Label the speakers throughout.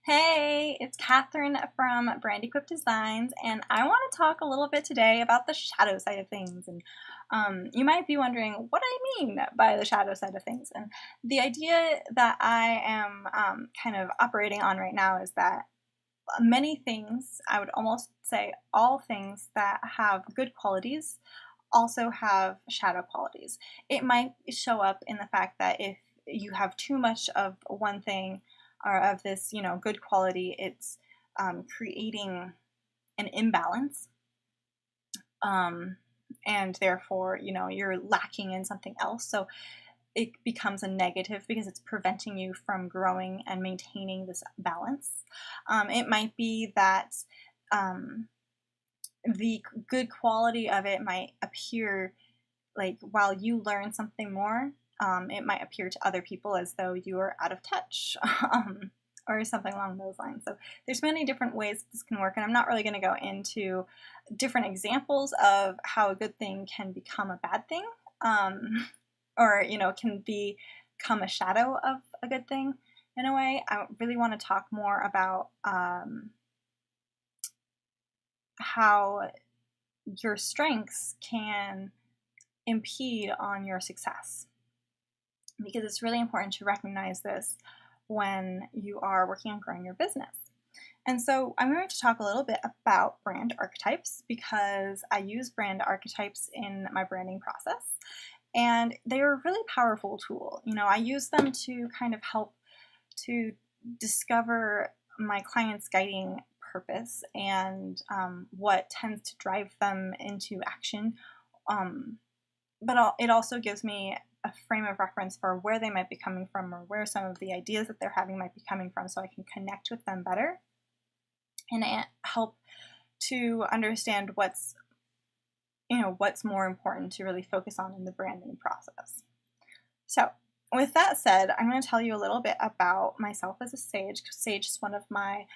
Speaker 1: Hey, it's Katherine from Brandequip Designs, and I want to talk a little bit today about the shadow side of things. And you might be wondering what I mean by the shadow side of things. And the idea that I am kind of operating on right now is that many things, I would almost say all things that have good qualities, also have shadow qualities. It might show up in the fact that if you have too much of one thing or of this, good quality, it's creating an imbalance, um, and therefore, you're lacking in something else. So it becomes a negative because it's preventing you from growing and maintaining this balance. It might be that um, the good quality of it might appear like while you learn something more, it might appear to other people as though you are out of touch, or something along those lines. So there's many different ways this can work, and I'm not really going to go into different examples of how a good thing can become a bad thing, or can become a shadow of a good thing in a way. I really want to talk more about how your strengths can impede on your success, because it's really important to recognize this when you are working on growing your business. And so I'm going to talk a little bit about brand archetypes because I use brand archetypes in my branding process, and they're a really powerful tool. I use them to kind of help to discover my clients' guiding purpose and what tends to drive them into action. But it also gives me a frame of reference for where they might be coming from, or where some of the ideas that they're having might be coming from, so I can connect with them better and help to understand what's more important to really focus on in the branding process. So with that said, I'm going to tell you a little bit about myself as a sage. Sage is one of my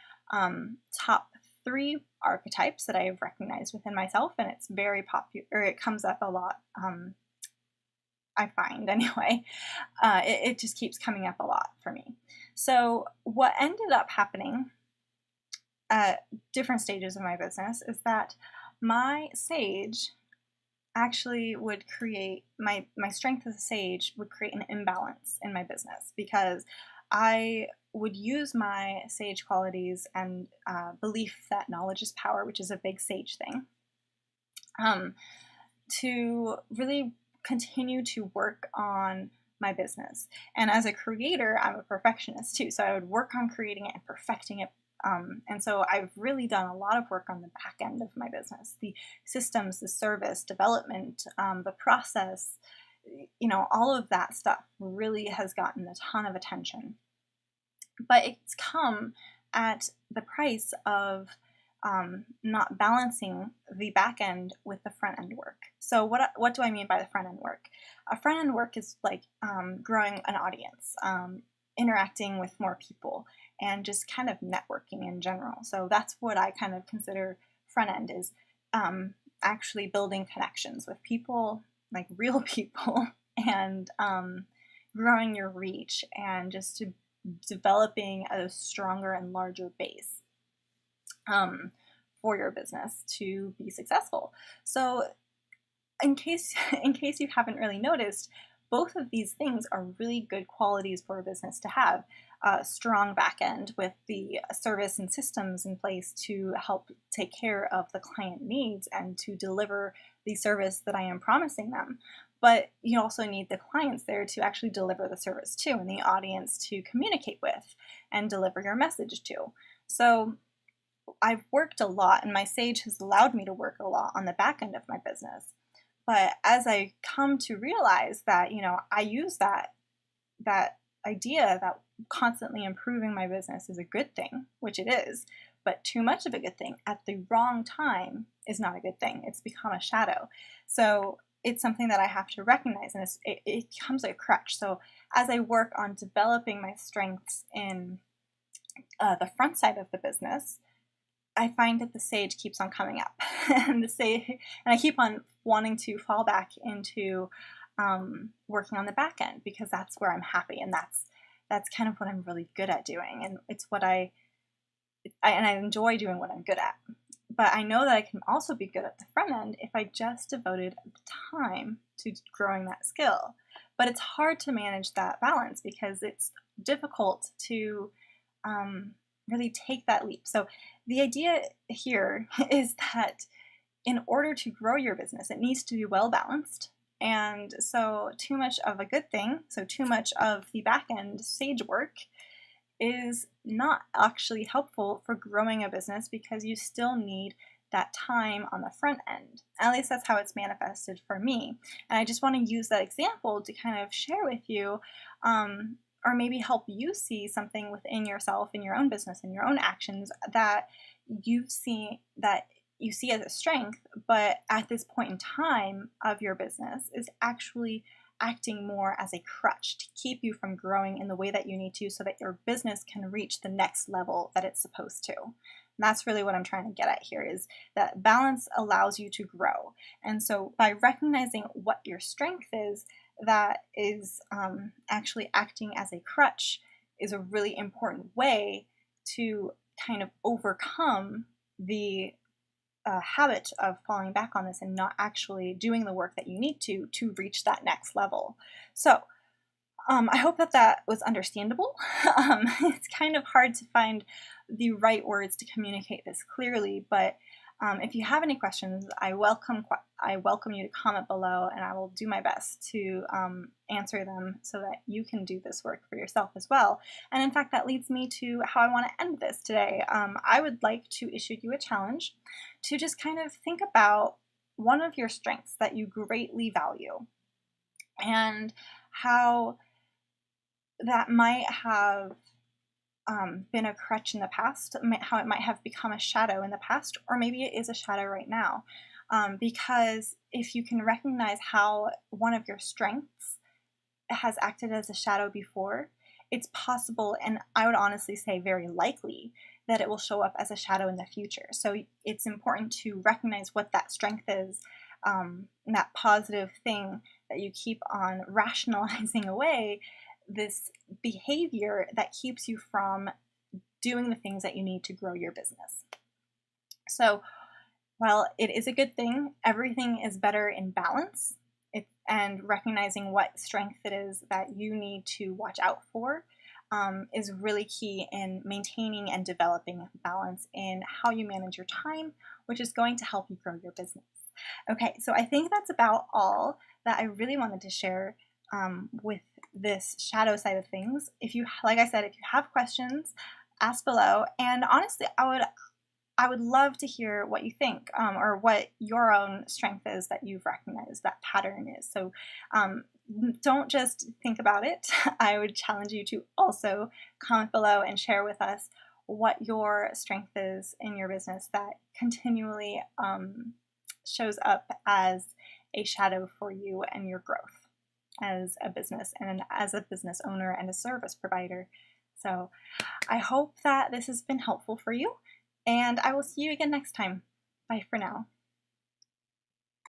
Speaker 1: top 3 archetypes that I have recognized within myself, and it's very popular. It comes up a lot, I find anyway. It just keeps coming up a lot for me. So what ended up happening at different stages of my business is that my sage actually would create my strength as a sage would create an imbalance in my business, because I would use my sage qualities and belief that knowledge is power, which is a big sage thing, to really continue to work on my business. And as a creator, I'm a perfectionist too, so I would work on creating it and perfecting it. And so I've really done a lot of work on the back end of my business, the systems, the service development, the process, all of that stuff really has gotten a ton of attention. But it's come at the price of not balancing the back end with the front end work. So what do I mean by the front end work? A front end work is like growing an audience, interacting with more people, and just kind of networking in general. So that's what I kind of consider front end is actually building connections with people, like real people, and growing your reach and just developing a stronger and larger base for your business to be successful. So in case you haven't really noticed, both of these things are really good qualities for a business to have. A strong back end with the service and systems in place to help take care of the client needs and to deliver the service that I am promising them. But you also need the clients there to actually deliver the service to, and the audience to communicate with and deliver your message to. So I've worked a lot, and my sage has allowed me to work a lot on the back end of my business. But as I come to realize that, I use that idea that constantly improving my business is a good thing, which it is, but too much of a good thing at the wrong time is not a good thing. It's become a shadow. So it's something that I have to recognize, and it becomes a crutch. So as I work on developing my strengths in the front side of the business, I find that the sage keeps on coming up, and I keep on wanting to fall back into working on the back end, because that's where I'm happy, and that's kind of what I'm really good at doing, and it's what I and I enjoy doing what I'm good at. But I know that I can also be good at the front end if I just devoted the time to growing that skill. But it's hard to manage that balance because it's difficult to really take that leap. So the idea here is that in order to grow your business, it needs to be well balanced. And so too much of a good thing, so too much of the back end sage work, is not actually helpful for growing a business because you still need that time on the front end. At least that's how it's manifested for me. And I just want to use that example to kind of share with you, or maybe help you see something within yourself, in your own business, in your own actions that you see as a strength, but at this point in time of your business is actually acting more as a crutch to keep you from growing in the way that you need to so that your business can reach the next level that it's supposed to. And that's really what I'm trying to get at here, is that balance allows you to grow. And so by recognizing what your strength is, that is actually acting as a crutch, is a really important way to kind of overcome the habit of falling back on this and not actually doing the work that you need to reach that next level. So I hope that was understandable. It's kind of hard to find the right words to communicate this clearly, but if you have any questions, I welcome you to comment below, and I will do my best to answer them so that you can do this work for yourself as well. And in fact, that leads me to how I want to end this today. I would like to issue you a challenge to just kind of think about one of your strengths that you greatly value and how that might have been a crutch in the past, how it might have become a shadow in the past, or maybe it is a shadow right now. Because if you can recognize how one of your strengths has acted as a shadow before, it's possible, and I would honestly say very likely, that it will show up as a shadow in the future. So it's important to recognize what that strength is, that positive thing that you keep on rationalizing away, this behavior that keeps you from doing the things that you need to grow your business. So while it is a good thing, everything is better in balance, and recognizing what strength it is that you need to watch out for is really key in maintaining and developing balance in how you manage your time, which is going to help you grow your business. Okay, so I think that's about all that I really wanted to share with this shadow side of things. Like I said, if you have questions, ask below. And honestly, I would love to hear what you think, or what your own strength is that you've recognized, that pattern is. So don't just think about it. I would challenge you to also comment below and share with us what your strength is in your business that continually shows up as a shadow for you and your growth as a business and as a business owner and a service provider. So I hope that this has been helpful for you, and I will see you again next time. Bye for now.